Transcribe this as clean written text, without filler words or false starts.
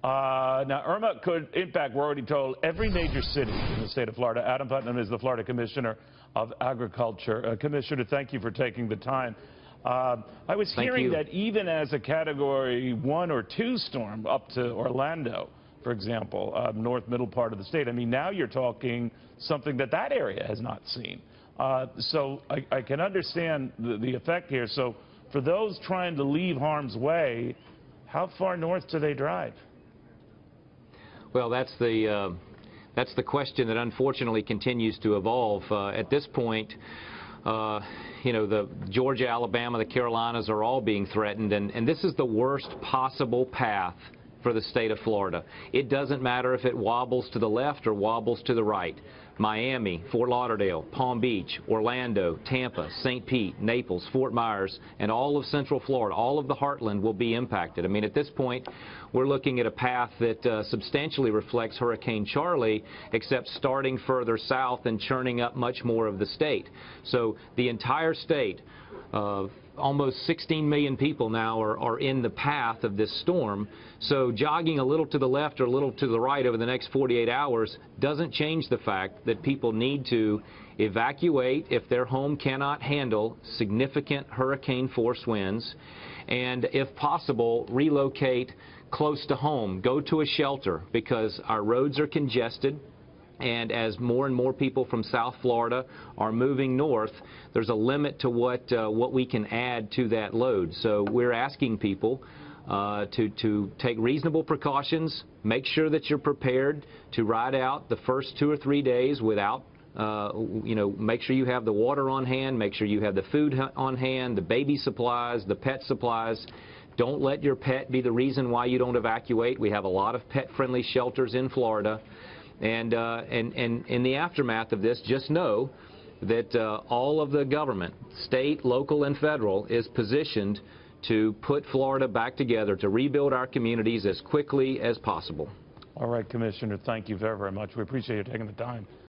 Now, Irma could impact, we're already told, every major city in the state of Florida. Adam Putnam is the Florida Commissioner of Agriculture. Commissioner, thank you for taking the time. I was hearing that even as a Category 1 or 2 storm up to Orlando, for example, north middle part of the state, I mean, now you're talking something that area has not seen. So I can understand the effect here. So for those trying to leave harm's way, how far north do they drive? Well, that's the question that unfortunately continues to evolve. At this point, you know, the Georgia, Alabama, the Carolinas are all being threatened, and this is the worst possible path for the state of Florida. It doesn't matter if it wobbles to the left or wobbles to the right. Miami, Fort Lauderdale, Palm Beach, Orlando, Tampa, St. Pete, Naples, Fort Myers, and all of Central Florida, all of the heartland will be impacted. I mean, at this point, we're looking at a path that substantially reflects Hurricane Charlie, except starting further south and churning up much more of the state. So the entire state, almost 16 million people now are in the path of this storm. So jogging a little to the left or a little to the right over the next 48 hours doesn't change the fact that people need to evacuate if their home cannot handle significant hurricane force winds, and if possible, relocate close to home. Go to a shelter because our roads are congested. And as more and more people from South Florida are moving north, there's a limit to what we can add to that load. So we're asking people to take reasonable precautions, make sure that you're prepared to ride out the first 2 or 3 days without, you know, make sure you have the water on hand, make sure you have the food on hand, the baby supplies, the pet supplies. Don't let your pet be the reason why you don't evacuate. We have a lot of pet-friendly shelters in Florida. And in the aftermath of this, just know that all of the government, state, local, and federal, is positioned to put Florida back together to rebuild our communities as quickly as possible. All right, Commissioner, thank you very, very much. We appreciate you taking the time.